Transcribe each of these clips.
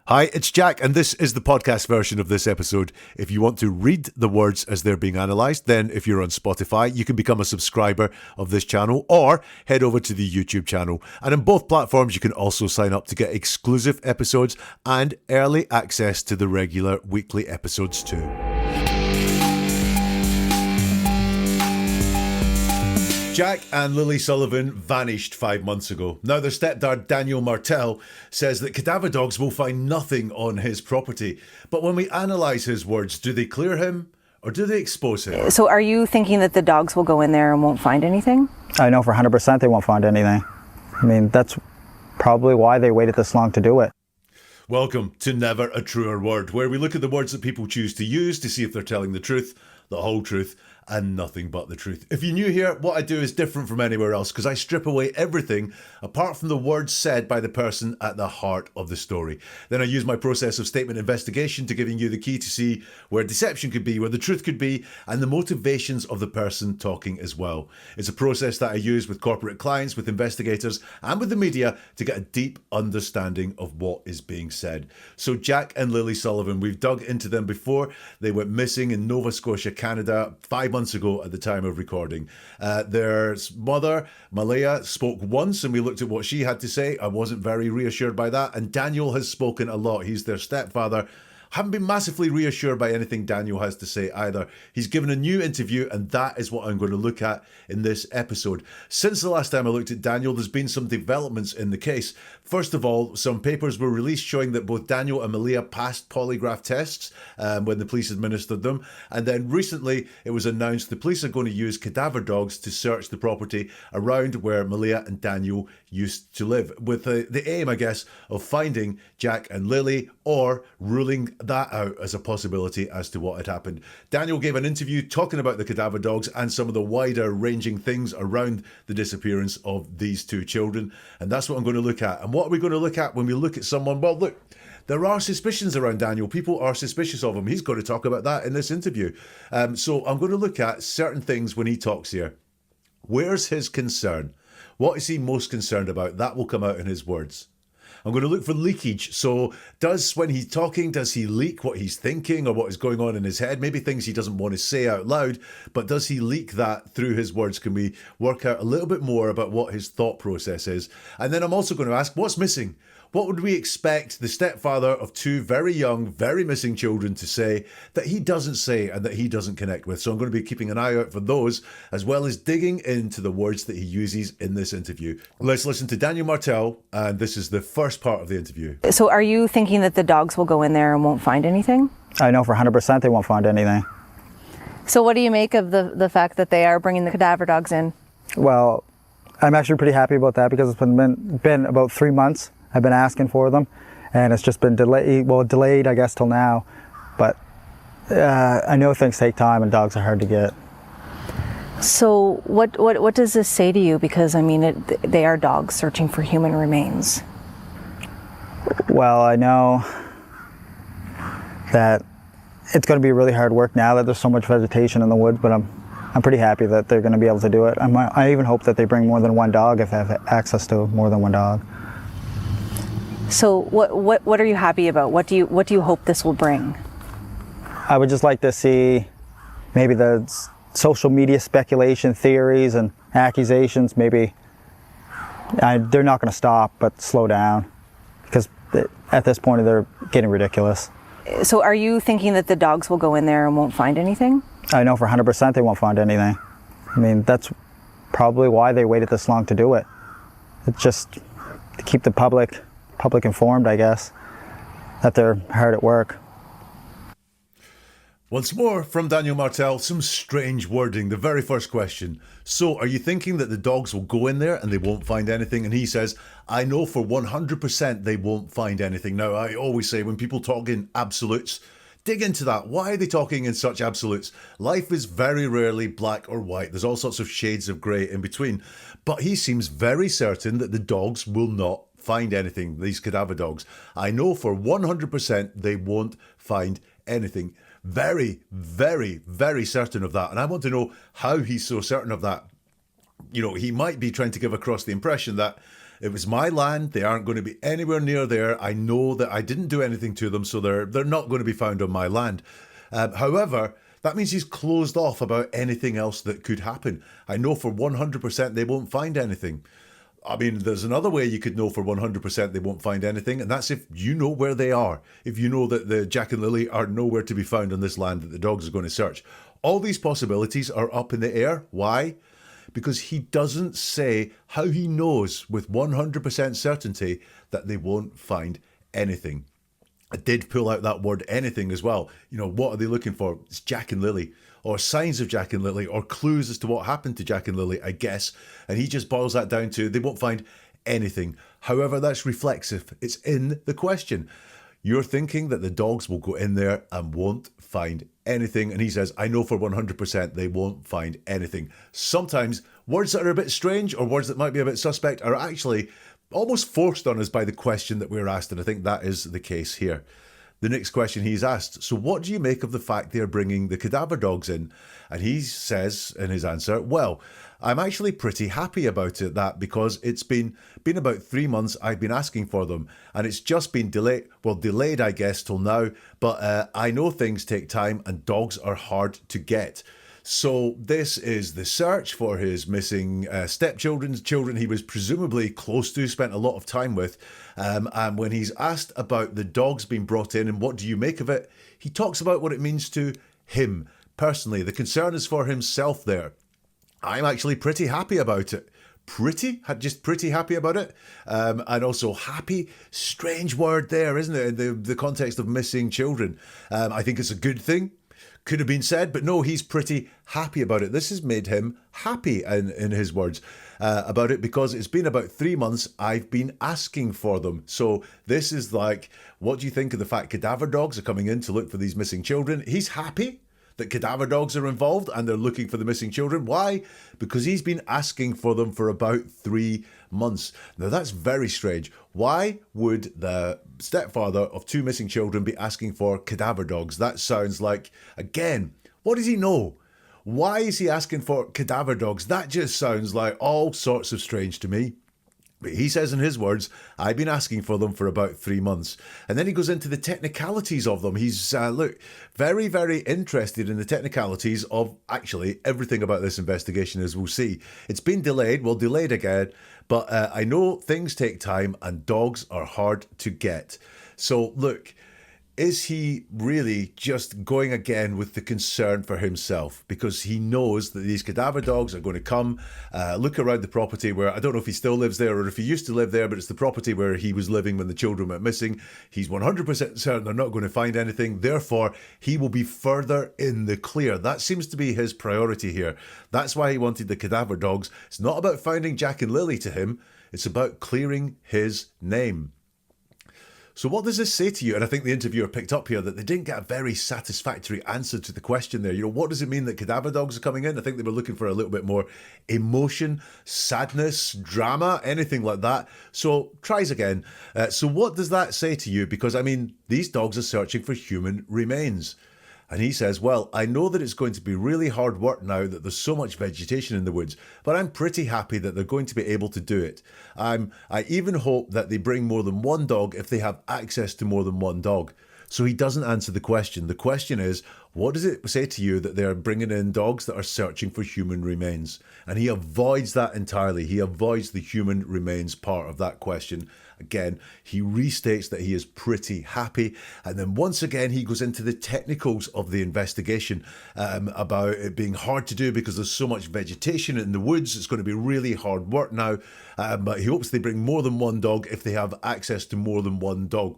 Hi, it's Jack, and this is the podcast version of this episode. If you want to read the words as they're being analysed, then if you're on Spotify, you can become a subscriber of this channel or head over to the YouTube channel. And on both platforms, you can also sign up to get exclusive episodes and early access to the regular weekly episodes too. Jack and Lily Sullivan vanished 5 months ago. Now their stepdad Daniel Martell says that cadaver dogs will find nothing on his property. But when we analyse his words, do they clear him or do they expose him? So are you thinking that the dogs will go in there and won't find anything? I know for 100% they won't find anything. I mean, that's probably why they waited this long to do it. Welcome to Never a Truer Word, where we look at the words that people choose to use to see if they're telling the truth, the whole truth, and nothing but the truth. If you're new here, what I do is different from anywhere else because I strip away everything apart from the words said by the person at the heart of the story. Then I use my process of statement investigation to giving you the key to see where deception could be, where the truth could be, and the motivations of the person talking as well. It's a process that I use with corporate clients, with investigators, and with the media to get a deep understanding of what is being said. So Jack and Lily Sullivan, we've dug into them before. They went missing in Nova Scotia, Canada, 5 months ago at the time of recording. Their mother, Malaya, spoke once and we looked at what she had to say. I wasn't very reassured by that. And Daniel has spoken a lot. He's their stepfather. Haven't been massively reassured by anything Daniel has to say either. He's given a new interview and that is what I'm going to look at in this episode. Since the last time I looked at Daniel, there's been some developments in the case. First of all, some papers were released showing that both Daniel and Malia passed polygraph tests when the police administered them. And then recently it was announced the police are going to use cadaver dogs to search the property around where Malia and Daniel used to live, with the aim, I guess, of finding Jack and Lily or ruling that out as a possibility as to what had happened. Daniel gave an interview talking about the cadaver dogs and some of the wider ranging things around the disappearance of these two children. And that's what I'm going to look at. And what are we going to look at when we look at someone? Well, look, there are suspicions around Daniel. People are suspicious of him. He's going to talk about that in this interview. So I'm going to look at certain things when he talks here. Where's his concern? What is he most concerned about? That will come out in his words. I'm going to look for leakage. So when he's talking, does he leak what he's thinking or what is going on in his head? Maybe things he doesn't want to say out loud, but does he leak that through his words? Can we work out a little bit more about what his thought process is? And then I'm also going to ask, what's missing? What would we expect the stepfather of two very young, very missing children to say that he doesn't say and that he doesn't connect with? So I'm going to be keeping an eye out for those, as well as digging into the words that he uses in this interview. Let's listen to Daniel Martell, and this is the first part of the interview. So are you thinking that the dogs will go in there and won't find anything? I know for 100% they won't find anything. So what do you make of the fact that they are bringing the cadaver dogs in? Well, I'm actually pretty happy about that because it's been about 3 months. I've been asking for them, and it's just been delayed, I guess, till now. But I know things take time, and dogs are hard to get. So what does this say to you? Because I mean, they are dogs searching for human remains. Well, I know that it's going to be really hard work now that there's so much vegetation in the woods. But I'm pretty happy that they're going to be able to do it. I even hope that they bring more than one dog if they have access to more than one dog. So what are you happy about? What do you hope this will bring? I would just like to see maybe the social media speculation theories and accusations, maybe they're not going to stop, but slow down, because at this point they're getting ridiculous. So are you thinking that the dogs will go in there and won't find anything? I know for 100% they won't find anything. I mean, that's probably why they waited this long to do it. It's just to keep the public informed, I guess, that they're hard at work. Once more from Daniel Martell, some strange wording. The very first question. So are you thinking that the dogs will go in there and they won't find anything? And he says, I know for 100% they won't find anything. Now, I always say when people talk in absolutes, dig into that. Why are they talking in such absolutes? Life is very rarely black or white. There's all sorts of shades of grey in between. But he seems very certain that the dogs will not find anything, these cadaver dogs. I know for 100% they won't find anything. Very, very, very certain of that. And I want to know how he's so certain of that. You know, he might be trying to give across the impression that It was my land. They aren't going to be anywhere near there. I know that I didn't do anything to them, so they're not going to be found on my land. However, that means he's closed off about anything else that could happen. I know for 100% they won't find anything. I mean, there's another way you could know for 100% they won't find anything, and that's if you know where they are. If you know that the Jack and Lily are nowhere to be found on this land that the dogs are going to search. All these possibilities are up in the air. Why? Because he doesn't say how he knows with 100% certainty that they won't find anything. I did pull out that word anything as well. You know, what are they looking for? It's Jack and Lily, or signs of Jack and Lily, or clues as to what happened to Jack and Lily, I guess. And he just boils that down to they won't find anything. However, that's reflexive. It's in the question. You're thinking that the dogs will go in there and won't find anything. And he says, I know for 100% they won't find anything. Sometimes words that are a bit strange or words that might be a bit suspect are actually almost forced on us by the question that we're asked. And I think that is the case here. The next question he's asked, so what do you make of the fact they're bringing the cadaver dogs in? And he says in his answer, well, I'm actually pretty happy about it, that because it's been about 3 months I've been asking for them, and it's just been delayed, I guess, till now. But I know things take time and dogs are hard to get. So this is the search for his missing stepchildren's children he was presumably close to, spent a lot of time with. And when he's asked about the dogs being brought in and what do you make of it, he talks about what it means to him personally. The concern is for himself there. I'm actually pretty happy about it. Just pretty happy about it. And also happy, strange word there, isn't it? In the context of missing children. I think it's a good thing. Could have been said, but no, he's pretty happy about it. This has made him happy, in his words, about it, because it's been about 3 months I've been asking for them. So this is like, what do you think of the fact cadaver dogs are coming in to look for these missing children? He's happy that cadaver dogs are involved and they're looking for the missing children. Why? Because he's been asking for them for about 3 months. Now that's very strange. Why would the stepfather of 2 missing children be asking for cadaver dogs? That sounds like, again, what does he know? Why is he asking for cadaver dogs? That just sounds like all sorts of strange to me. But he says in his words, I've been asking for them for about 3 months. And then he goes into the technicalities of them. He's, very, very interested in the technicalities of actually everything about this investigation, as we'll see. It's been delayed again, but I know things take time and dogs are hard to get. So look, is he really just going again with the concern for himself? Because he knows that these cadaver dogs are going to come, look around the property where, I don't know if he still lives there or if he used to live there, but it's the property where he was living when the children went missing. He's 100% certain they're not going to find anything. Therefore, he will be further in the clear. That seems to be his priority here. That's why he wanted the cadaver dogs. It's not about finding Jack and Lily to him. It's about clearing his name. So what does this say to you? And I think the interviewer picked up here that they didn't get a very satisfactory answer to the question there. You know, what does it mean that cadaver dogs are coming in? I think they were looking for a little bit more emotion, sadness, drama, anything like that. So tries again. So what does that say to you? Because, I mean, these dogs are searching for human remains. And he says, well, I know that it's going to be really hard work now that there's so much vegetation in the woods, but I'm pretty happy that they're going to be able to do it. I even hope that they bring more than one dog if they have access to more than one dog. So he doesn't answer the question. The question is, what does it say to you that they're bringing in dogs that are searching for human remains? And he avoids that entirely. He avoids the human remains part of that question. Again, he restates that he is pretty happy. And then once again, he goes into the technicals of the investigation about it being hard to do because there's so much vegetation in the woods. It's going to be really hard work now. But he hopes they bring more than one dog if they have access to more than one dog.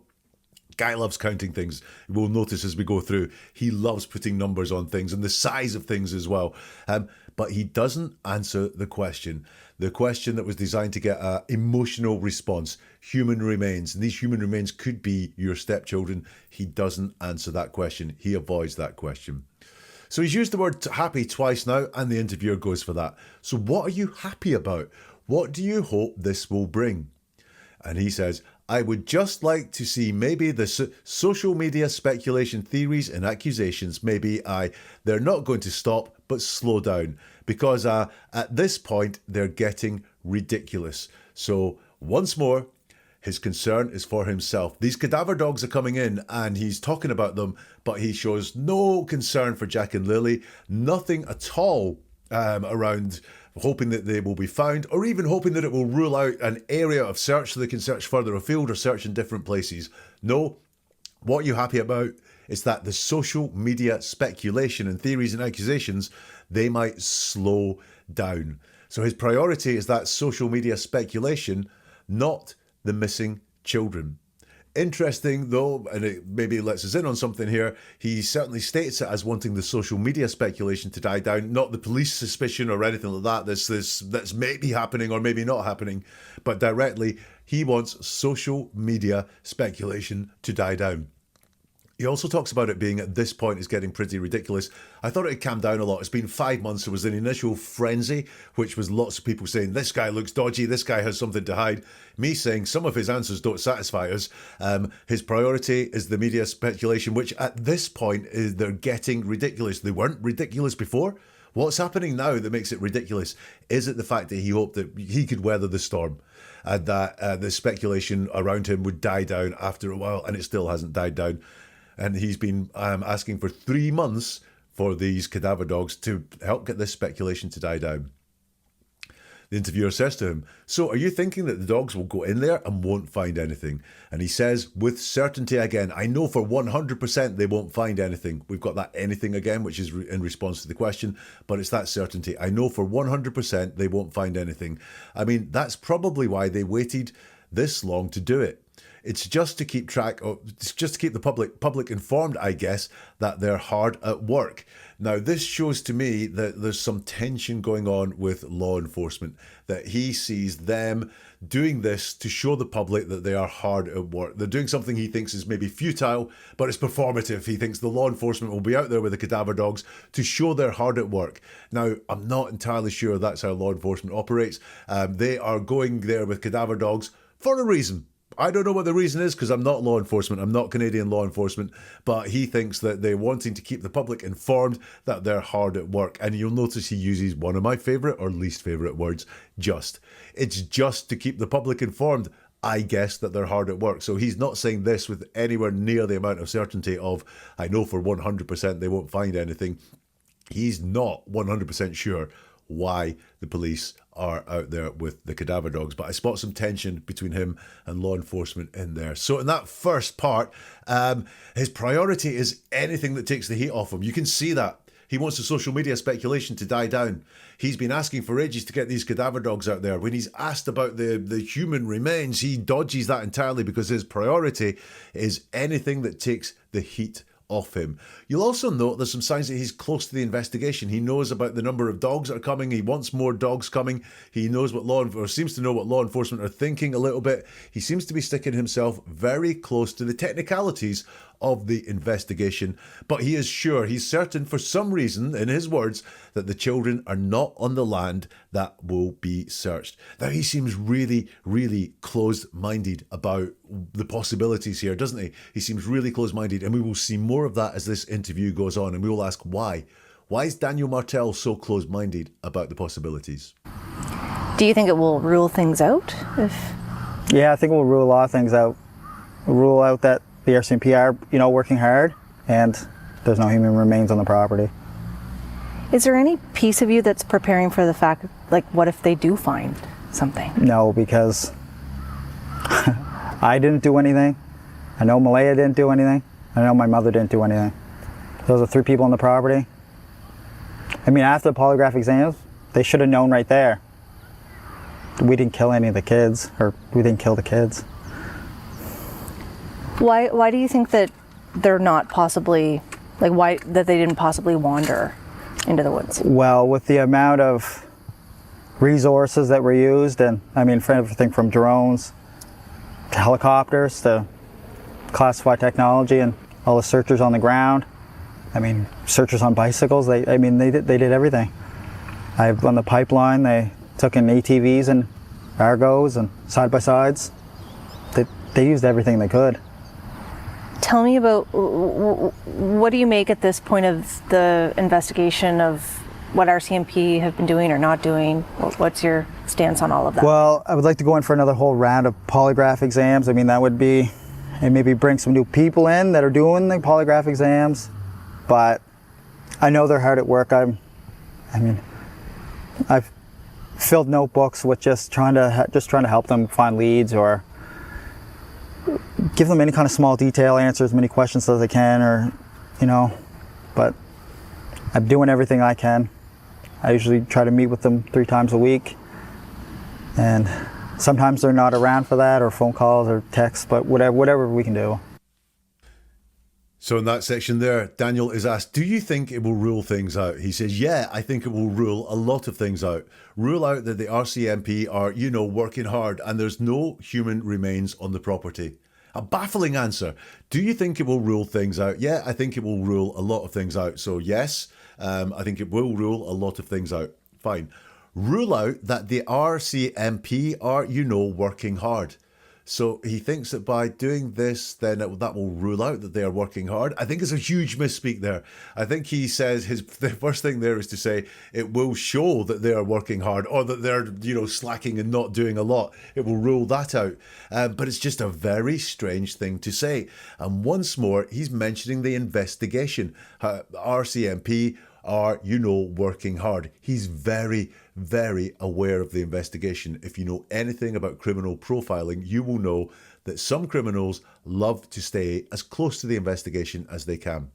Guy loves counting things. We'll notice as we go through, he loves putting numbers on things and the size of things as well. But he doesn't answer the question that was designed to get an emotional response. Human remains. And these human remains could be your stepchildren. He doesn't answer that question. He avoids that question. So he's used the word happy twice now, and the interviewer goes for that. So what are you happy about? What do you hope this will bring? And he says, I would just like to see maybe the social media speculation theories and accusations, they're not going to stop, but slow down. Because at this point, they're getting ridiculous. So Once more, his concern is for himself. These cadaver dogs are coming in and he's talking about them, but he shows no concern for Jack and Lily, nothing at all around hoping that they will be found, or even hoping that it will rule out an area of search so they can search further afield or search in different places. No, what you're happy about is that the social media speculation and theories and accusations, they might slow down. So his priority is that social media speculation, not the missing children. Interesting though, and it maybe lets us in on something here, he certainly states it as wanting the social media speculation to die down, not the police suspicion or anything like that, that's maybe happening or maybe not happening, but directly he wants social media speculation to die down. He also talks about it being at this point is getting pretty ridiculous. I thought it had calmed down a lot. It's been 5 months. There was an initial frenzy, which was lots of people saying, this guy looks dodgy, this guy has something to hide. Me saying some of his answers don't satisfy us. His priority is the media speculation, which at this point is they're getting ridiculous. They weren't ridiculous before. What's happening now that makes it ridiculous? Is it the fact that he hoped that he could weather the storm and that the speculation around him would die down after a while, and it still hasn't died down? And he's been asking for 3 months for these cadaver dogs to help get this speculation to die down. The interviewer says to him, so are you thinking that the dogs will go in there and won't find anything? And he says, with certainty again, I know for 100% they won't find anything. We've got that anything again, which is in response to the question, but it's that certainty. I know for 100% they won't find anything. I mean, that's probably why they waited this long to do it. It's just to keep track of, it's just to keep the public informed, I guess, that they're hard at work. Now, this shows to me that there's some tension going on with law enforcement, that he sees them doing this to show the public that they are hard at work. They're doing something he thinks is maybe futile, but it's performative. He thinks the law enforcement will be out there with the cadaver dogs to show they're hard at work. Now, I'm not entirely sure that's how law enforcement operates. They are going there with cadaver dogs for a reason. I don't know what the reason is because I'm not law enforcement. I'm not Canadian law enforcement. But he thinks that they're wanting to keep the public informed that they're hard at work. And you'll notice he uses one of my favourite or least favourite words, just. It's just to keep the public informed, I guess, that they're hard at work. So he's not saying this with anywhere near the amount of certainty of, I know for 100% they won't find anything. He's not 100% sure why the police are out there with the cadaver dogs, but I spot some tension between him and law enforcement in there. So in that first part, his priority is anything that takes the heat off him. You can see that. He wants the social media speculation to die down. He's been asking for ages to get these cadaver dogs out there. When he's asked about the human remains, he dodges that entirely because his priority is anything that takes the heat off him. You'll also note there's some signs that he's close to the investigation. He knows about the number of dogs that are coming. He wants more dogs coming. He knows what seems to know what law enforcement are thinking a little bit. He seems to be sticking himself very close to the technicalities of the investigation, but he is sure, he's certain for some reason, in his words, that the children are not on the land that will be searched. Now, he seems really, really closed-minded about the possibilities here, doesn't he? He seems really closed-minded, and we will see more of that as this interview goes on, and we will ask why. Why is Daniel Martell so closed-minded about the possibilities? Do you think it will rule things out? Yeah, I think we'll rule a lot of things out. We'll rule out that the RCMP are, working hard, and there's no human remains on the property. Is there any piece of you that's preparing for the fact, like, what if they do find something? No, because I didn't do anything. I know Malaya didn't do anything. I know my mother didn't do anything. Those are 3 people on the property. I mean, after the polygraph exams, they should have known right there. We didn't kill any of the kids, or we didn't kill the kids. Why do you think that they're not possibly, why that they didn't possibly wander into the woods? Well, with the amount of resources that were used, and I mean, for everything from drones to helicopters to classified technology and all the searchers on the ground. I mean, searchers on bicycles. They did everything. On the pipeline, they took in ATVs and Argos and side by sides. They used everything they could. Tell me about, what do you make at this point of the investigation of what RCMP have been doing or not doing? What's your stance on all of that? Well, I would like to go in for another whole round of polygraph exams. I mean, that would be, and maybe bring some new people in that are doing the polygraph exams. But I know they're hard at work. I've filled notebooks with just trying to help them find leads or give them any kind of small detail, answer as many questions as I can, or but I'm doing everything I can. I usually try to meet with them 3 times a week, and sometimes they're not around for that, or phone calls or texts, but whatever we can do. So in that section there, Daniel is asked, do you think it will rule things out? He says, yeah, I think it will rule a lot of things out. Rule out that the RCMP are, working hard and there's no human remains on the property. A baffling answer. Do you think it will rule things out? Yeah, I think it will rule a lot of things out. So yes, I think it will rule a lot of things out. Fine. Rule out that the RCMP are, working hard. So he thinks that by doing this, then that will rule out that they are working hard. I think it's a huge misspeak there. I think he says the first thing there is to say it will show that they are working hard, or that they're, slacking and not doing a lot. It will rule that out. But it's just a very strange thing to say. And once more, he's mentioning the investigation. RCMP are, working hard. He's very, very aware of the investigation. If you know anything about criminal profiling, you will know that some criminals love to stay as close to the investigation as they can.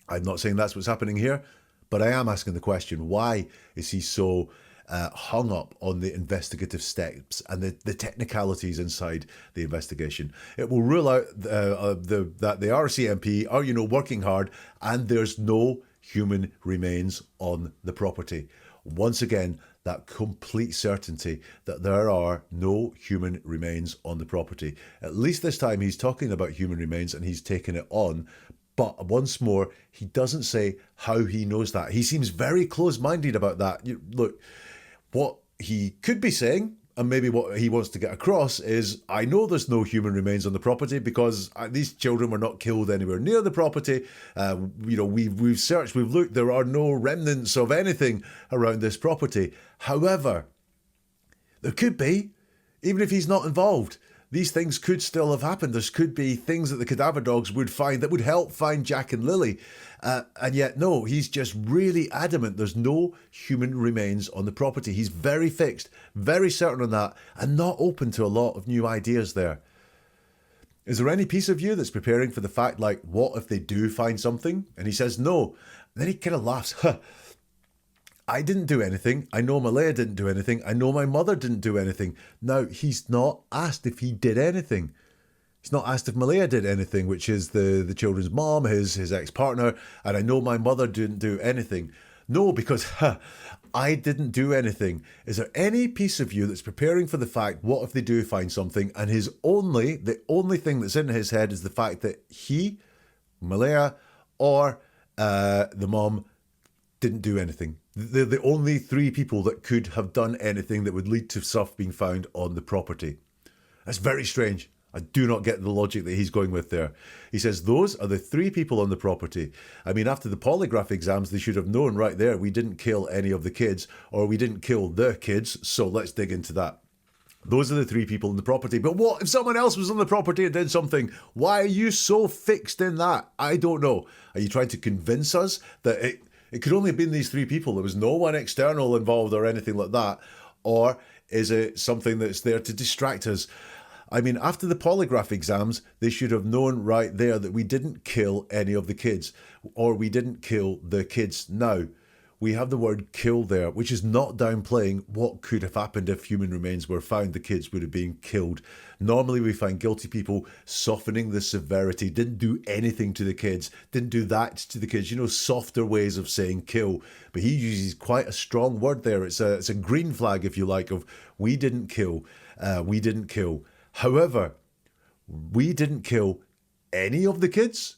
I'm not saying that's what's happening here, but I am asking the question, why is he so hung up on the investigative steps and the technicalities inside the investigation? It will rule out that the RCMP are, working hard, and there's no human remains on the property. Once again, that complete certainty that there are no human remains on the property. At least this time he's talking about human remains and he's taken it on. But once more, he doesn't say how he knows that. He seems very close-minded about that. Look, what he could be saying, and maybe what he wants to get across, is I know there's no human remains on the property because these children were not killed anywhere near the property. We've searched, we've looked, there are no remnants of anything around this property. However, there could be, even if he's not involved. These things could still have happened. There could be things that the cadaver dogs would find that would help find Jack and Lily. And yet, no, he's just really adamant there's no human remains on the property. He's very fixed, very certain on that, and not open to a lot of new ideas there. Is there any piece of you that's preparing for the fact, like, what if they do find something? And he says no. And then he kind of laughs. I didn't do anything. I know Malaya didn't do anything. I know my mother didn't do anything. Now, he's not asked if he did anything. He's not asked if Malaya did anything, which is the children's mom, his ex-partner, and I know my mother didn't do anything. No, because I didn't do anything. Is there any piece of you that's preparing for the fact, what if they do find something, and the only thing that's in his head is the fact that he, Malaya, or the mom didn't do anything. They're the only 3 people that could have done anything that would lead to stuff being found on the property. That's very strange. I do not get the logic that he's going with there. He says those are the 3 people on the property. I mean, after the polygraph exams, they should have known right there we didn't kill any of the kids, or we didn't kill the kids, so let's dig into that. Those are the 3 people on the property. But what if someone else was on the property and did something? Why are you so fixed in that? I don't know. Are you trying to convince us that it could only have been these 3 people? There was no one external involved or anything like that? Or is it something that's there to distract us? I mean, after the polygraph exams, they should have known right there that we didn't kill any of the kids, or we didn't kill the kids. Now, we have the word kill there, which is not downplaying what could have happened if human remains were found. The kids would have been killed. Normally, we find guilty people softening the severity, didn't do anything to the kids, didn't do that to the kids, softer ways of saying kill. But he uses quite a strong word there. It's a green flag, if you like, of we didn't kill, we didn't kill. However, we didn't kill any of the kids.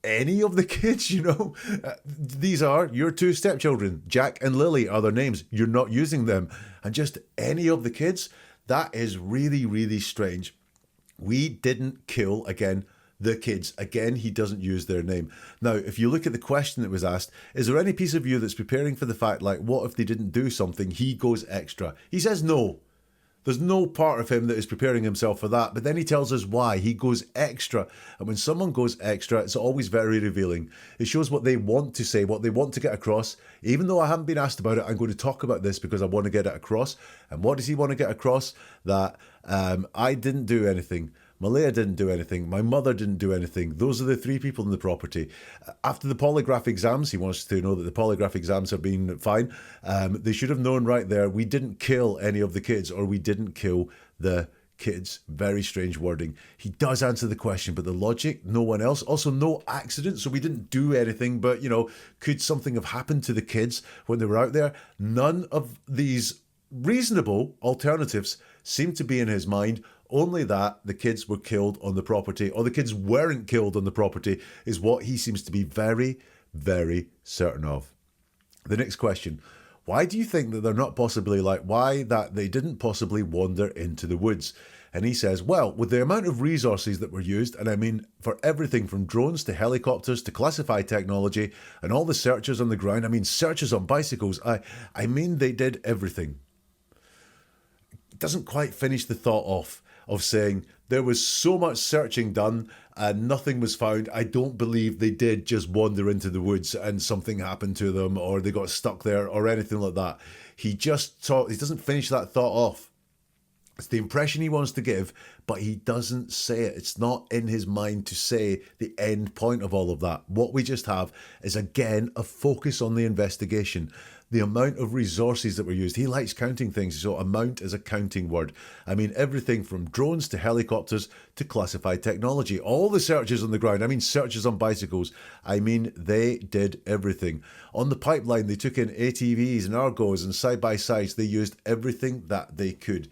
Any of the kids, these are your 2 stepchildren. Jack and Lily are their names. You're not using them. And just any of the kids, that is really, really strange. We didn't kill, again, the kids. Again, he doesn't use their name. Now, if you look at the question that was asked, is there any piece of you that's preparing for the fact, like, what if they didn't do something? He goes extra. He says no. There's no part of him that is preparing himself for that, but then he tells us why. He goes extra. And when someone goes extra, it's always very revealing. It shows what they want to say, what they want to get across. Even though I haven't been asked about it, I'm going to talk about this because I want to get it across. And what does he want to get across? That I didn't do anything. Malaya didn't do anything. My mother didn't do anything. Those are the three people in the property. After the polygraph exams, he wants to know that the polygraph exams have been fine. They should have known right there, we didn't kill any of the kids, or we didn't kill the kids. Very strange wording. He does answer the question, but the logic, no one else. Also, no accident, so we didn't do anything, but, you know, could something have happened to the kids when they were out there? None of these reasonable alternatives seem to be in his mind. Only that the kids were killed on the property, or the kids weren't killed on the property, is what he seems to be very, very certain of. The next question. Why do you think that they're not possibly why that they didn't possibly wander into the woods? And he says, well, with the amount of resources that were used, and I mean for everything from drones to helicopters to classified technology and all the searchers on the ground, I mean searchers on bicycles, I mean they did everything. It doesn't quite finish the thought off of saying there was so much searching done and nothing was found. I don't believe they did just wander into the woods and something happened to them or they got stuck there or anything like that. He doesn't finish that thought off. It's the impression he wants to give, but he doesn't say it. It's not in his mind to say the end point of all of that. What we just have is, again, a focus on the investigation. The amount of resources that were used. He likes counting things, so amount is a counting word. I mean, everything from drones to helicopters to classified technology. All the searches on the ground. I mean, searches on bicycles. I mean, they did everything. On the pipeline, they took in ATVs and Argos and side-by-sides. They used everything that they could.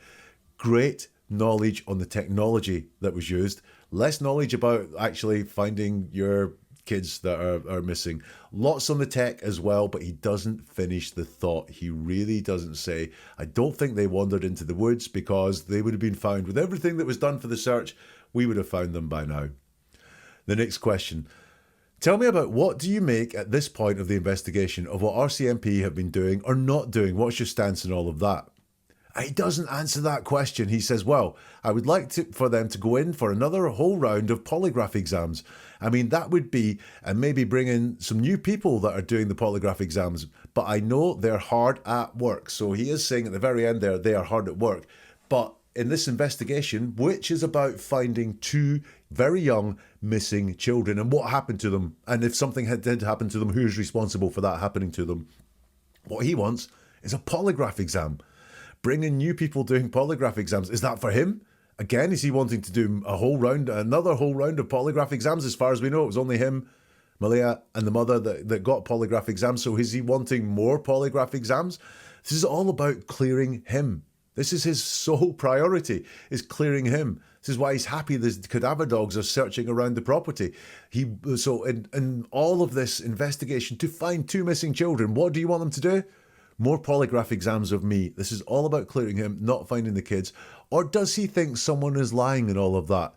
Great knowledge on the technology that was used. Less knowledge about actually finding your kids that are missing. Lots on the tech as well, but he doesn't finish the thought. He really doesn't say, I don't think they wandered into the woods because they would have been found. With everything that was done for the search, we would have found them by now. The next question. Tell me about what do you make at this point of the investigation of what RCMP have been doing or not doing? What's your stance on all of that? He doesn't answer that question. He says, well, I would like for them to go in for another whole round of polygraph exams. I mean, that would be, and maybe bring in some new people that are doing the polygraph exams. But I know they're hard at work. So he is saying at the very end there, they are hard at work. But in this investigation, which is about finding two very young missing children and what happened to them. And if something did happen to them, who's responsible for that happening to them? What he wants is a polygraph exam. Bringing new people doing polygraph exams. Is that for him? Again, is he wanting to do another whole round of polygraph exams? As far as we know, it was only him, Malaya, and the mother that got polygraph exams. So is he wanting more polygraph exams? This is all about clearing him. This is his sole priority, is clearing him. This is why he's happy the cadaver dogs are searching around the property. So in all of this investigation to find two missing children, what do you want them to do? More polygraph exams of me. This is all about clearing him, not finding the kids. Or does he think someone is lying in all of that?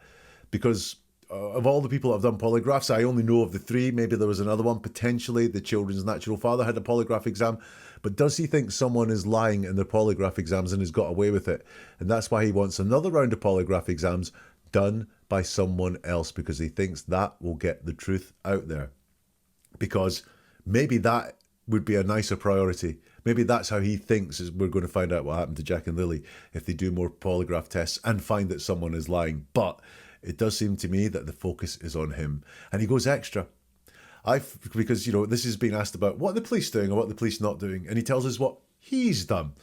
Because of all the people that have done polygraphs, I only know of the three. Maybe there was another one. Potentially the children's natural father had a polygraph exam. But does he think someone is lying in their polygraph exams and has got away with it? And that's why he wants another round of polygraph exams done by someone else, because he thinks that will get the truth out there. Because maybe that would be a nicer priority. Maybe that's how he thinks is we're going to find out what happened to Jack and Lily if they do more polygraph tests and find that someone is lying. But it does seem to me that the focus is on him. And he goes extra. Because, you know, this has been asked about what are the police doing or what are the police not doing. And he tells us what he's done.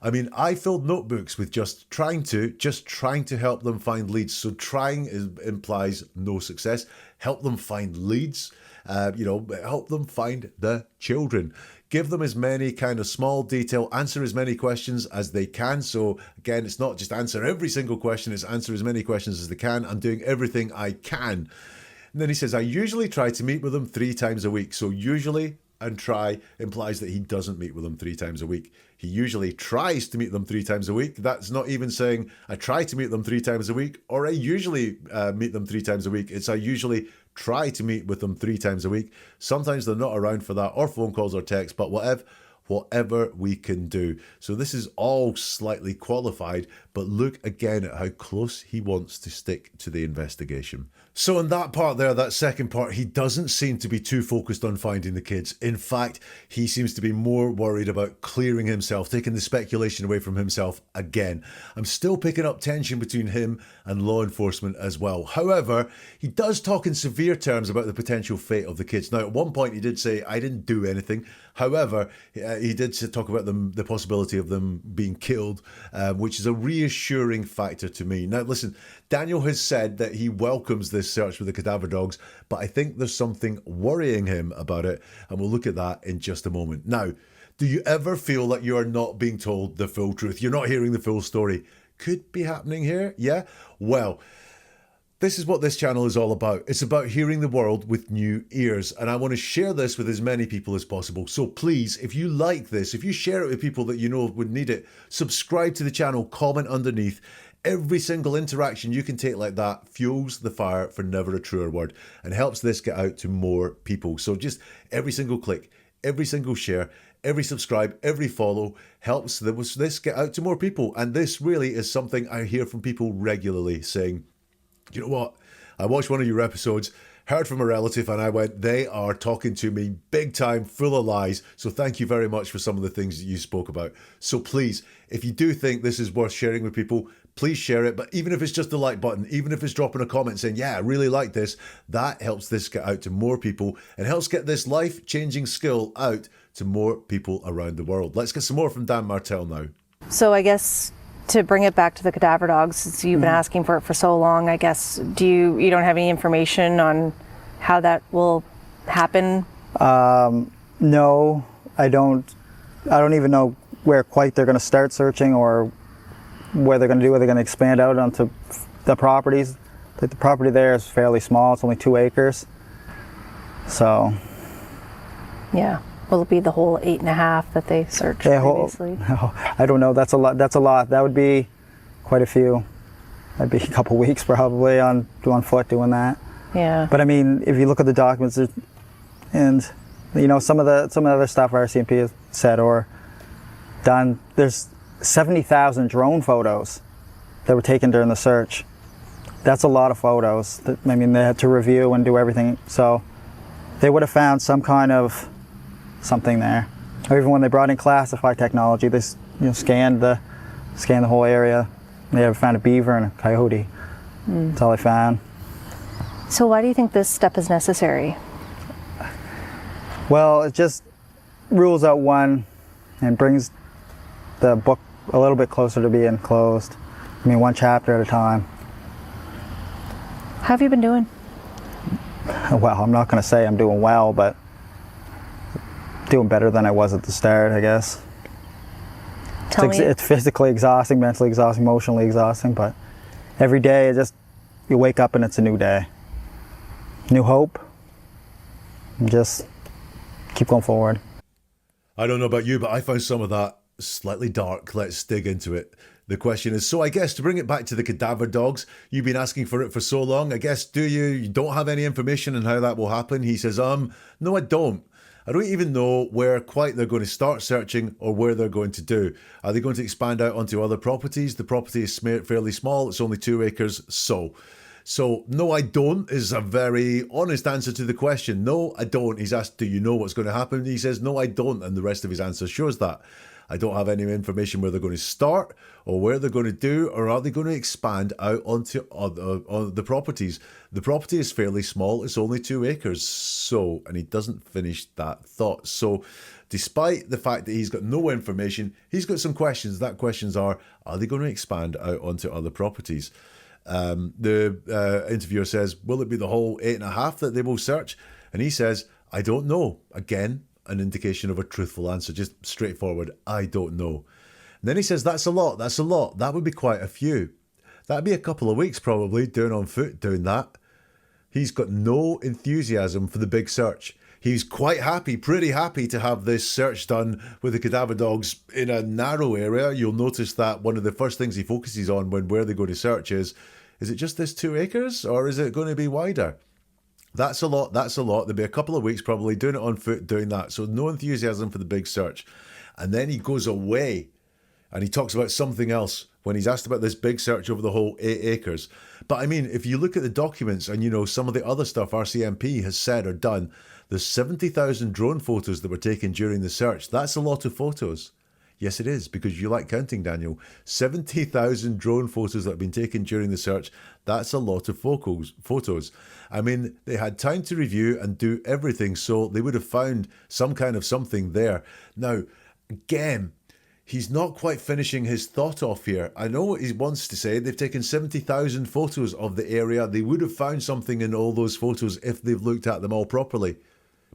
I mean, I filled notebooks with just trying to help them find leads. So trying implies no success. Help them find leads. Help them find the children. Give them as many kind of small detail, answer as many questions as they can. So again, it's not just answer every single question, it's answer as many questions as they can. I'm doing everything I can. And then he says, I usually try to meet with them 3 times a week. So usually and try implies that he doesn't meet with them 3 times a week. He usually tries to meet them 3 times a week. That's not even saying I try to meet them 3 times a week, or I usually meet them 3 times a week. It's I usually try to meet with them 3 times a week. Sometimes they're not around for that, or phone calls or texts, but whatever we can do. So this is all slightly qualified, but look again at how close he wants to stick to the investigation. So in that part there, that second part, he doesn't seem to be too focused on finding the kids. In fact, he seems to be more worried about clearing himself, taking the speculation away from himself again. I'm still picking up tension between him and law enforcement as well. However, he does talk in severe terms about the potential fate of the kids. Now, at one point he did say, I didn't do anything. However, he did talk about the possibility of them being killed, which is a reassuring factor to me. Now, listen, Daniel has said that he welcomes this search with the cadaver dogs, but I think there's something worrying him about it, and we'll look at that in just a moment. Now, do you ever feel like you are not being told the full truth? You're not hearing the full story? Could be happening here, yeah? Well, this is what this channel is all about. It's about hearing the world with new ears, and I want to share this with as many people as possible. So please, if you like this, if you share it with people that you know would need it, subscribe to the channel, comment underneath. Every single interaction you can take like that fuels the fire for Never a Truer Word and helps this get out to more people. So just every single click, every single share, every subscribe, every follow helps this get out to more people. And this really is something I hear from people regularly saying, you know what? I watched one of your episodes, heard from a relative, and I went, they are talking to me big time, full of lies. So thank you very much for some of the things that you spoke about. So please, if you do think this is worth sharing with people, please share it. But even if it's just the like button, even if it's dropping a comment saying, yeah, I really like this, that helps this get out to more people and helps get this life-changing skill out to more people around the world. Let's get some more from Dan Martell now. So I guess to bring it back to the cadaver dogs, since you've been asking for it for so long, I guess, you don't have any information on how that will happen? No, I don't even know where quite they're going to start searching or what they're going to do. Are they going to expand out onto the properties? The property there is fairly small. It's only 2 acres. So. Yeah. Will it be the whole 8.5 that they searched previously? I don't know. That's a lot. That's a lot. That would be quite a few. That'd be a couple weeks probably on foot doing that. Yeah. But I mean, if you look at the documents, and you know some of the other stuff RCMP has said or done, there's 70,000 drone photos that were taken during the search. That's a lot of photos. I mean, they had to review and do everything. So they would have found some kind of something there. Or even when they brought in classified technology, they scanned the whole area. They found a beaver and a coyote. That's all they found. So why do you think this step is necessary? Well, it just rules out one and brings the book a little bit closer to being closed. I mean, one chapter at a time. How have you been doing? Well, I'm not going to say I'm doing well, but doing better than I was at the start, I guess. It's physically exhausting, mentally exhausting, emotionally exhausting, but every day you wake up and it's a new day. New hope. And just keep going forward. I don't know about you, but I found some of that slightly dark. Let's dig into it. The question is, so I guess to bring it back to the cadaver dogs, you've been asking for it for so long. I guess, you don't have any information on how that will happen? He says, no, I don't. I don't even know where quite they're going to start searching or where they're going to do. Are they going to expand out onto other properties? The property is fairly small. It's only 2 acres. So no, I don't is a very honest answer to the question. No, I don't. He's asked, do you know what's going to happen? He says, no, I don't. And the rest of his answer shows that. I don't have any information where they're going to start or where they're going to do, or are they going to expand out onto the properties? The property is fairly small. It's only 2 acres. So, and he doesn't finish that thought. So despite the fact that he's got no information, he's got some questions. That questions are they going to expand out onto other properties? The interviewer says, will it be the whole 8.5 that they will search? And he says, I don't know. Again, an indication of a truthful answer, just straightforward, I don't know. And then he says, that's a lot. That would be quite a few. That'd be a couple of weeks probably, doing on foot, doing that. He's got no enthusiasm for the big search. He's quite happy, pretty happy to have this search done with the cadaver dogs in a narrow area. You'll notice that one of the first things he focuses on when where they go to search is it just this 2 acres or is it going to be wider? That's a lot. There'll be a couple of weeks probably doing it on foot, doing that. So no enthusiasm for the big search. And then he goes away and he talks about something else when he's asked about this big search over the whole 8 acres. But I mean, if you look at the documents and, you know, some of the other stuff RCMP has said or done, there's 70,000 drone photos that were taken during the search. That's a lot of photos. Yes, it is, because you like counting, Daniel. 70,000 drone photos that have been taken during the search. That's a lot of photos. I mean, they had time to review and do everything, so they would have found some kind of something there. Now, again, he's not quite finishing his thought off here. I know what he wants to say. They've taken 70,000 photos of the area. They would have found something in all those photos if they've looked at them all properly.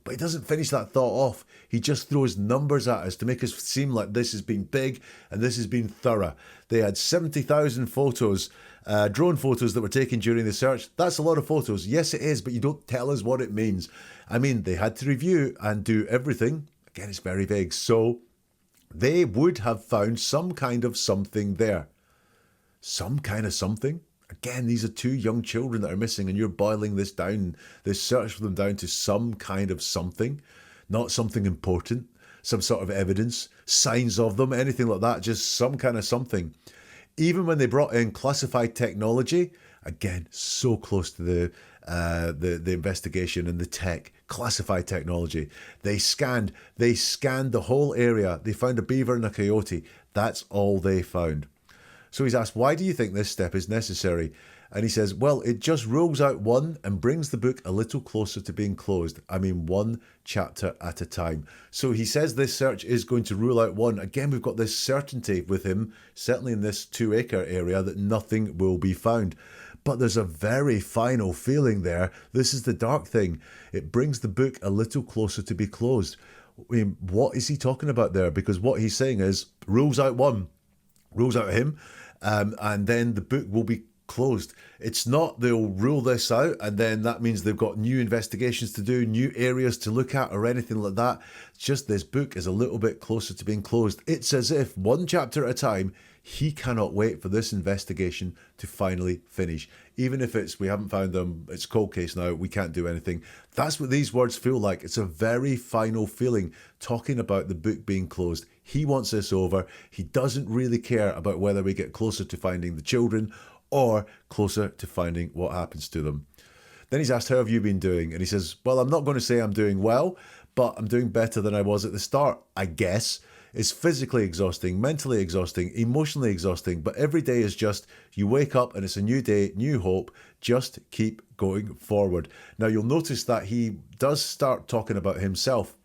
But he doesn't finish that thought off. He just throws numbers at us to make us seem like this has been big and this has been thorough. They had 70,000 photos, drone photos that were taken during the search. That's a lot of photos. Yes, it is, but you don't tell us what it means. I mean, they had to review and do everything. Again, it's very vague. So they would have found some kind of something there. Some kind of something? Again, these are 2 young children that are missing and you're boiling this down, this search for them down to some kind of something, not something important, some sort of evidence, signs of them, anything like that, just some kind of something. Even when they brought in classified technology, again, so close to the investigation and the tech, classified technology. They scanned the whole area. They found a beaver and a coyote. That's all they found. So he's asked, why do you think this step is necessary? And he says, well, it just rules out one and brings the book a little closer to being closed. I mean, 1 chapter at a time. So he says this search is going to rule out one. Again, we've got this certainty with him, certainly in this 2 acre area, that nothing will be found. But there's a very final feeling there. This is the dark thing. It brings the book a little closer to be closed. I mean, what is he talking about there? Because what he's saying is, rules out one, rules out him. And then the book will be closed. It's not they'll rule this out and then that means they've got new investigations to do, new areas to look at or anything like that. It's just this book is a little bit closer to being closed. It's as if 1 chapter at a time, he cannot wait for this investigation to finally finish. Even if it's, we haven't found them, it's cold case now, we can't do anything. That's what these words feel like. It's a very final feeling, talking about the book being closed. He wants this over. He doesn't really care about whether we get closer to finding the children or closer to finding what happens to them. Then he's asked, how have you been doing? And he says, well, I'm not going to say I'm doing well, but I'm doing better than I was at the start, I guess. It's physically exhausting, mentally exhausting, emotionally exhausting, but every day is just, you wake up and it's a new day, new hope, just keep going forward. Now you'll notice that he does start talking about himself.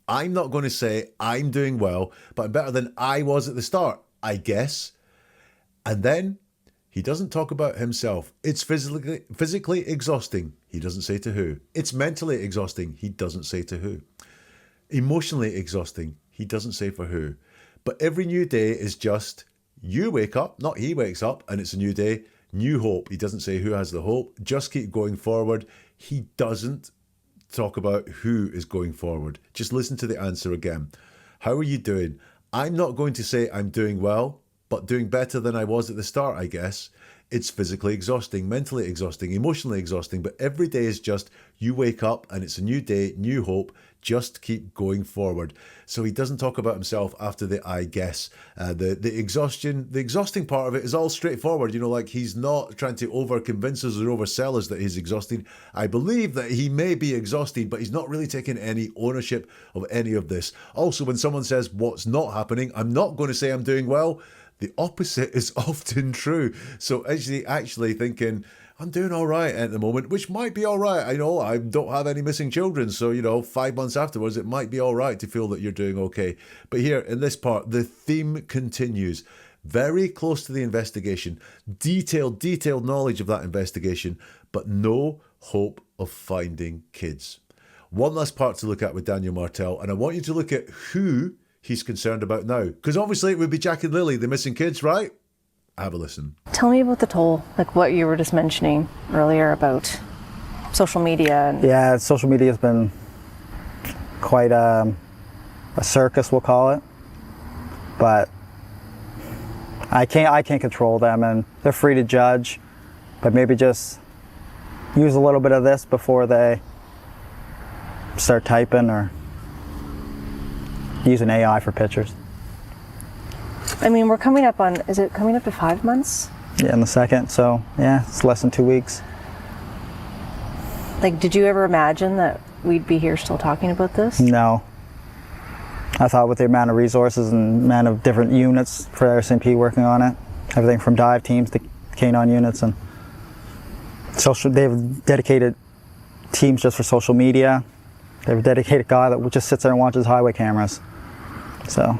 I'm not going to say I'm doing well, but I'm better than I was at the start, I guess. And then he doesn't talk about himself. It's physically exhausting. He doesn't say to who. It's mentally exhausting. He doesn't say to who. Emotionally exhausting. He doesn't say for who. But every new day is just, you wake up, not he wakes up, and it's a new day, new hope. He doesn't say who has the hope. Just keep going forward. He doesn't talk about who is going forward. Just listen to the answer again. How are you doing? I'm not going to say I'm doing well, but doing better than I was at the start, I guess. It's physically exhausting, mentally exhausting, emotionally exhausting, but every day is just, you wake up and it's a new day, new hope, just keep going forward. So he doesn't talk about himself after the I guess. The exhausting part of it is all straightforward. You know, like he's not trying to over-convince us or oversell us that he's exhausted. I believe that he may be exhausted, but he's not really taking any ownership of any of this. Also, when someone says what's not happening, I'm not going to say I'm doing well. The opposite is often true. So actually thinking, I'm doing all right at the moment, which might be all right. I know I don't have any missing children. So, 5 months afterwards, it might be all right to feel that you're doing okay. But here in this part, the theme continues. Very close to the investigation, detailed knowledge of that investigation, but no hope of finding kids. One last part to look at with Daniel Martell, and I want you to look at who he's concerned about now. Because obviously it would be Jack and Lily, the missing kids, right? Have a listen. Tell me about the toll, like what you were just mentioning earlier about social media. Yeah, social media has been quite a circus, we'll call it. But I can't control them, and they're free to judge. But maybe just use a little bit of this before they start typing or using AI for pictures. I mean, we're coming up on, is it coming up to 5 months? Yeah, in the second, so yeah, it's less than 2 weeks. Like, did you ever imagine that we'd be here still talking about this? No. I thought with the amount of resources and amount of different units for RCMP working on it, everything from dive teams to canine units and social, they have dedicated teams just for social media. They have a dedicated guy that just sits there and watches highway cameras. So.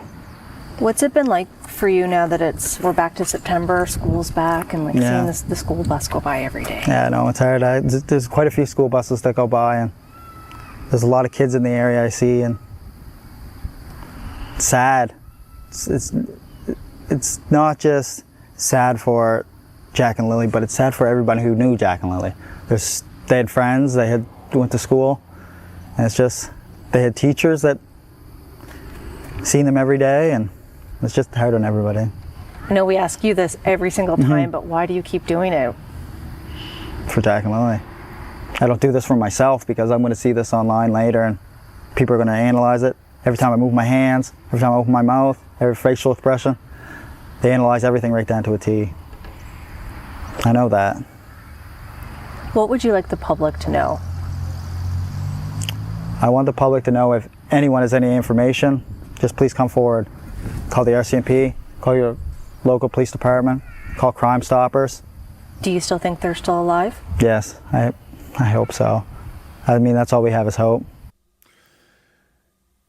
What's it been like for you now that we're back to September, school's back, and seeing the school bus go by every day? Yeah, no, it's hard. There's quite a few school buses that go by, and there's a lot of kids in the area I see, and it's sad. It's not just sad for Jack and Lily, but it's sad for everybody who knew Jack and Lily. They had friends, went to school, and it's just, they had teachers that seen them every day, and it's just hard on everybody. I know we ask you this every single time, but why do you keep doing it? For Jack and Lily. I don't do this for myself because I'm going to see this online later and people are going to analyze it. Every time I move my hands, every time I open my mouth, every facial expression, they analyze everything right down to a T. I know that. What would you like the public to know? I want the public to know if anyone has any information, just please come forward. Call the RCMP, call your local police department, call Crime Stoppers. Do you still think they're still alive? Yes, I hope so. I mean, that's all we have is hope.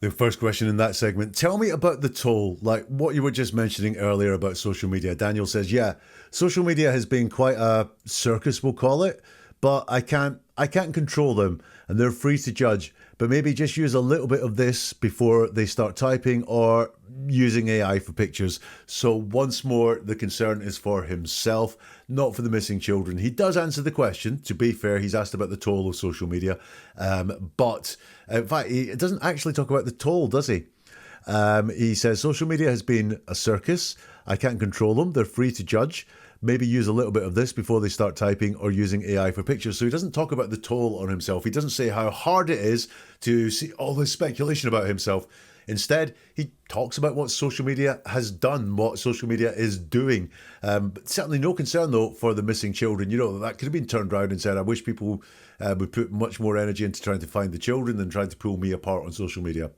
The first question in that segment, tell me about the toll, like what you were just mentioning earlier about social media. Daniel says, yeah, social media has been quite a circus, we'll call it, but I can't control them and they're free to judge. But maybe just use a little bit of this before they start typing or using AI for pictures. So once more, the concern is for himself, not for the missing children. He does answer the question. To be fair, he's asked about the toll of social media. But in fact, he doesn't actually talk about the toll, does he? He says, social media has been a circus. I can't control them. They're free to judge. Maybe use a little bit of this before they start typing or using AI for pictures. So he doesn't talk about the toll on himself. He doesn't say how hard it is to see all this speculation about himself. Instead, he talks about what social media has done, what social media is doing. But certainly no concern, though, for the missing children. You know, that could have been turned around and said, I wish people would put much more energy into trying to find the children than trying to pull me apart on social media.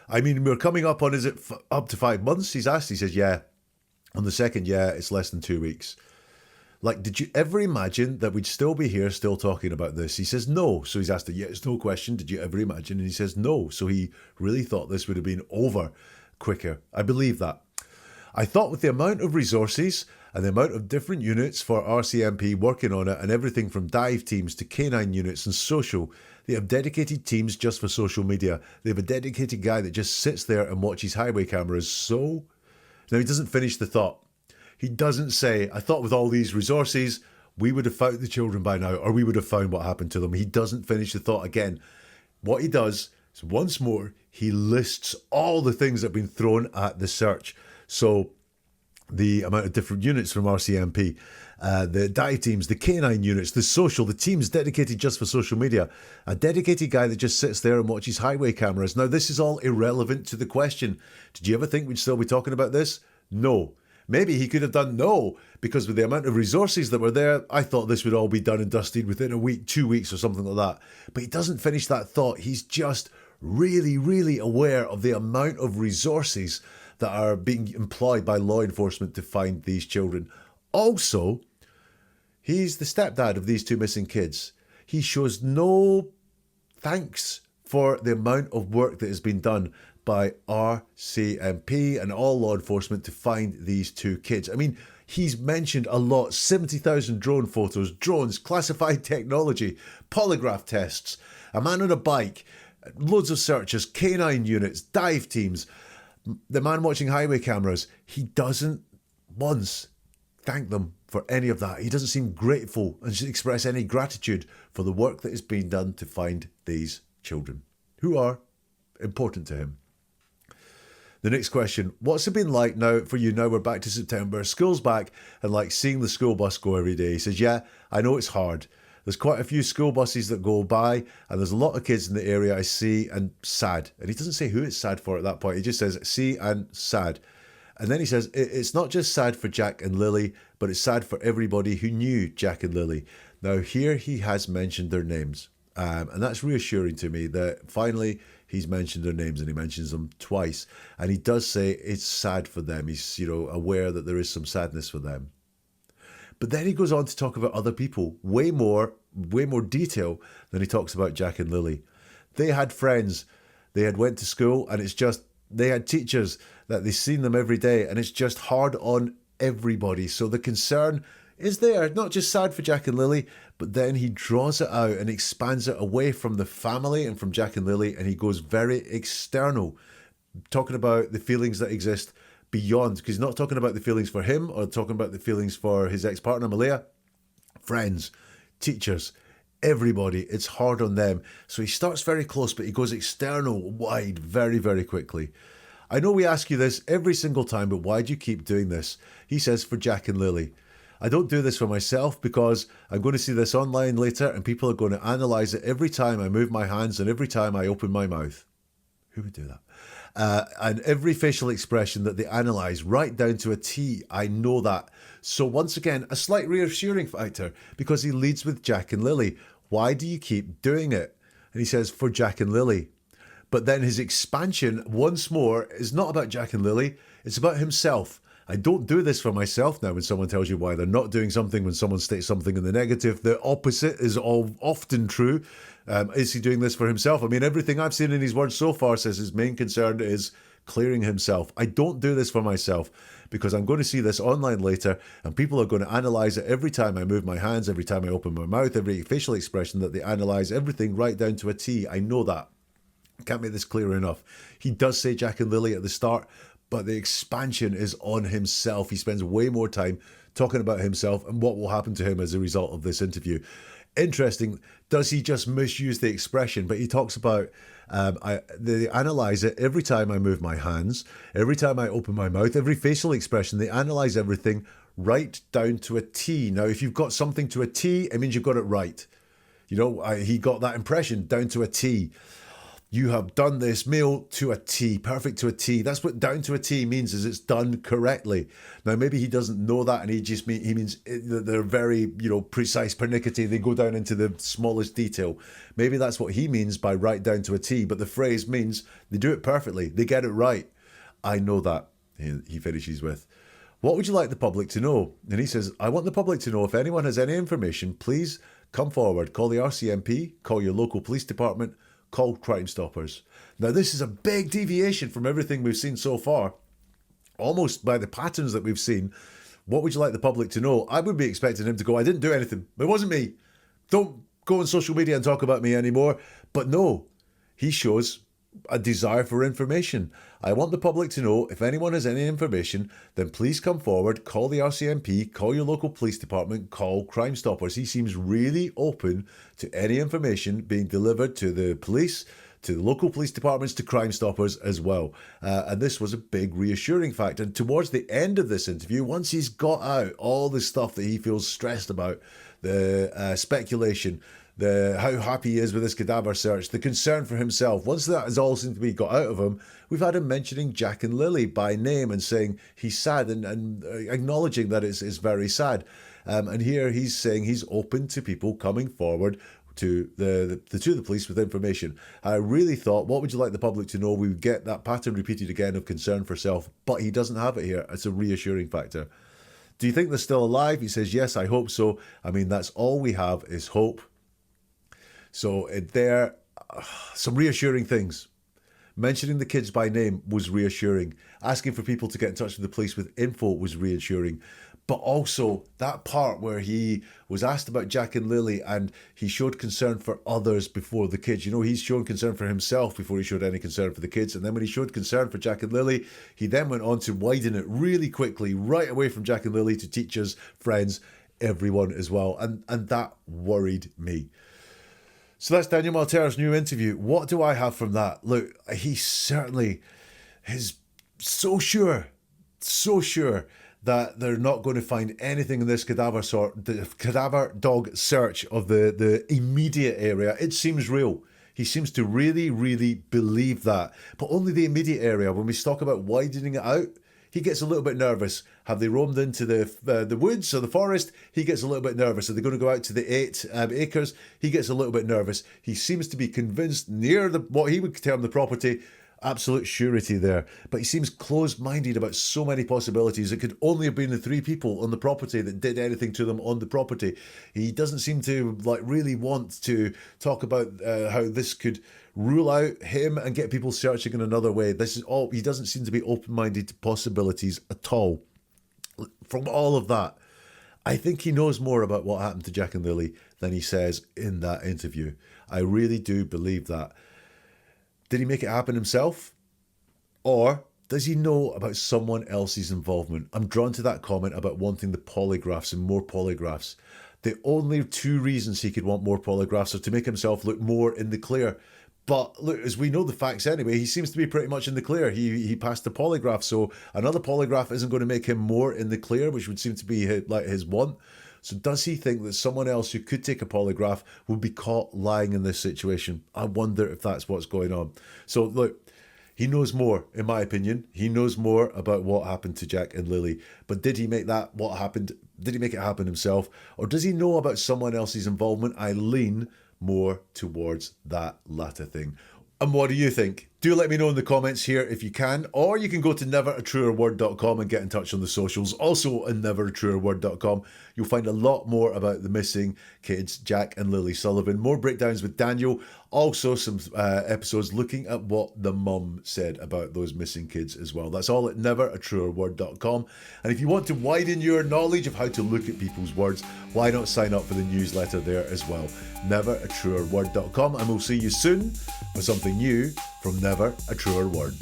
I mean, we're coming up on, is it up to 5 months? He's asked, he says, yeah. On the second, yeah, it's less than 2 weeks. Like, did you ever imagine that we'd still be here, still talking about this? He says no. So he's asked a yes, no question. Did you ever imagine? And he says no. So he really thought this would have been over quicker. I believe that. I thought with the amount of resources and the amount of different units for RCMP working on it and everything from dive teams to canine units and social, they have dedicated teams just for social media. They have a dedicated guy that just sits there and watches highway cameras. So... Now, he doesn't finish the thought. He doesn't say, I thought with all these resources, we would have found the children by now, or we would have found what happened to them. He doesn't finish the thought again. What he does is, once more, he lists all the things that have been thrown at the search. So the amount of different units from RCMP, the dive teams, the canine units, the social, the teams dedicated just for social media, a dedicated guy that just sits there and watches highway cameras. Now, this is all irrelevant to the question. Did you ever think we'd still be talking about this? No. Maybe he could have done no, because with the amount of resources that were there, I thought this would all be done and dusted within a week, 2 weeks or something like that. But he doesn't finish that thought. He's just really, really aware of the amount of resources that are being employed by law enforcement to find these children. Also, he's the stepdad of these two missing kids. He shows no thanks for the amount of work that has been done by RCMP and all law enforcement to find these two kids. I mean, he's mentioned a lot, 70,000 drone photos, drones, classified technology, polygraph tests, a man on a bike, loads of searches, canine units, dive teams, the man watching highway cameras. He doesn't once thank them for any of that. He doesn't seem grateful and express any gratitude for the work that is being done to find these children. who are important to him. The next question, what's it been like now for you now we're back to September, school's back, and like seeing the school bus go every day? He says, yeah, I know it's hard. There's quite a few school buses that go by, and there's a lot of kids in the area I see, and sad. And he doesn't say who it's sad for at that point. He just says, see and sad. And then he says, it's not just sad for Jack and Lily, but it's sad for everybody who knew Jack and Lily. Now, here he has mentioned their names. And that's reassuring to me that finally he's mentioned their names, and he mentions them twice. And he does say it's sad for them. He's, aware that there is some sadness for them. But then he goes on to talk about other people, way more detail than he talks about Jack and Lily. They had friends. They had went to school, and they had teachers that they've seen them every day, and it's just hard on everybody. So the concern is there, not just sad for Jack and Lily, but then he draws it out and expands it away from the family and from Jack and Lily, and he goes very external, talking about the feelings that exist beyond, because he's not talking about the feelings for him or talking about the feelings for his ex-partner Malia. Friends, teachers, everybody, it's hard on them. So he starts very close, but he goes external, wide, very, very quickly. I know we ask you this every single time, but why do you keep doing this? He says, for Jack and Lily. I don't do this for myself because I'm going to see this online later and people are going to analyse it every time I move my hands and every time I open my mouth. Who would do that? And every facial expression that they analyse right down to a T, I know that. So once again, a slight reassuring factor because he leads with Jack and Lily. Why do you keep doing it? And he says, for Jack and Lily. But then his expansion, once more, is not about Jack and Lily. It's about himself. I don't do this for myself. Now, when someone tells you why they're not doing something, when someone states something in the negative, the opposite is often true. Is he doing this for himself? I mean, everything I've seen in his words so far says his main concern is clearing himself. I don't do this for myself because I'm going to see this online later and people are going to analyse it every time I move my hands, every time I open my mouth, every facial expression that they analyse, everything right down to a T. I know that. Can't make this clear enough. He does say Jack and Lily at the start, but the expansion is on himself. He spends way more time talking about himself and what will happen to him as a result of this interview. Interesting, does he just misuse the expression? But he talks about, they analyse it every time I move my hands, every time I open my mouth, every facial expression, they analyse everything right down to a T. Now, if you've got something to a T, it means you've got it right. He got that impression down to a T. You have done this meal to a T, perfect to a T. That's what down to a T means, is it's done correctly. Now, maybe he doesn't know that, and he means they're very, precise, pernickety. They go down into the smallest detail. Maybe that's what he means by right down to a T, but the phrase means they do it perfectly. They get it right. I know that, he finishes with. What would you like the public to know? And he says, I want the public to know if anyone has any information, please come forward. Call the RCMP, call your local police department, call Crime Stoppers. Now, this is a big deviation from everything we've seen so far, almost by the patterns that we've seen. What would you like the public to know? I would be expecting him to go, I didn't do anything. It wasn't me. Don't go on social media and talk about me anymore. But no, he shows a desire for information. I want the public to know if anyone has any information, then please come forward, call the RCMP, call your local police department, call Crime Stoppers. He seems really open to any information being delivered to the police, to the local police departments, to Crime Stoppers as well. And this was a big reassuring fact. And towards the end of this interview, once he's got out all the stuff that he feels stressed about, the speculation, how happy he is with this cadaver search, the concern for himself. Once that has all seemed to be got out of him, we've had him mentioning Jack and Lily by name and saying he's sad and acknowledging that it's very sad. And here he's saying he's open to people coming forward to the police with information. I really thought, what would you like the public to know? We would get that pattern repeated again of concern for self, but he doesn't have it here. It's a reassuring factor. Do you think they're still alive? He says, yes, I hope so. I mean, that's all we have is hope. So there, some reassuring things. Mentioning the kids by name was reassuring. Asking for people to get in touch with the police with info was reassuring. But also that part where he was asked about Jack and Lily and he showed concern for others before the kids. He's shown concern for himself before he showed any concern for the kids. And then when he showed concern for Jack and Lily, he then went on to widen it really quickly, right away from Jack and Lily to teachers, friends, everyone as well. And that worried me. So that's Daniel Martell's new interview. What do I have from that? Look, he certainly is so sure that they're not going to find anything in this the cadaver dog search of the immediate area. It seems real. He seems to really, really believe that. But only the immediate area. When we talk about widening it out, he gets a little bit nervous. Have they roamed into the woods or the forest? He gets a little bit nervous. Are they going to go out to the 8 acres? He gets a little bit nervous. He seems to be convinced near what he would term the property. Absolute surety there. But he seems closed-minded about so many possibilities. It could only have been the 3 people on the property that did anything to them on the property. He doesn't seem to really want to talk about how this could rule out him and get people searching in another way. This is all. He doesn't seem to be open-minded to possibilities at all. From all of that, I think he knows more about what happened to Jack and Lily than he says in that interview. I really do believe that. Did he make it happen himself? Or does he know about someone else's involvement? I'm drawn to that comment about wanting the polygraphs and more polygraphs. The only 2 reasons he could want more polygraphs are to make himself look more in the clear. But look, as we know the facts anyway, he seems to be pretty much in the clear. He passed the polygraph, so another polygraph isn't going to make him more in the clear, which would seem to be his want. So does he think that someone else who could take a polygraph will be caught lying in this situation? I wonder if that's what's going on. So look, he knows more, in my opinion. He knows more about what happened to Jack and Lily. But did he make it happen himself? Or does he know about someone else's involvement? I lean more towards that latter thing. And what do you think? Do let me know in the comments here if you can, or you can go to neveratruerword.com and get in touch on the socials. Also on neveratruerword.com, you'll find a lot more about the missing kids, Jack and Lily Sullivan. More breakdowns with Daniel. Also some episodes looking at what the mum said about those missing kids as well. That's all at neveratruerword.com. And if you want to widen your knowledge of how to look at people's words, why not sign up for the newsletter there as well? neveratruerword.com, and we'll see you soon for something new from Never a Truer Word.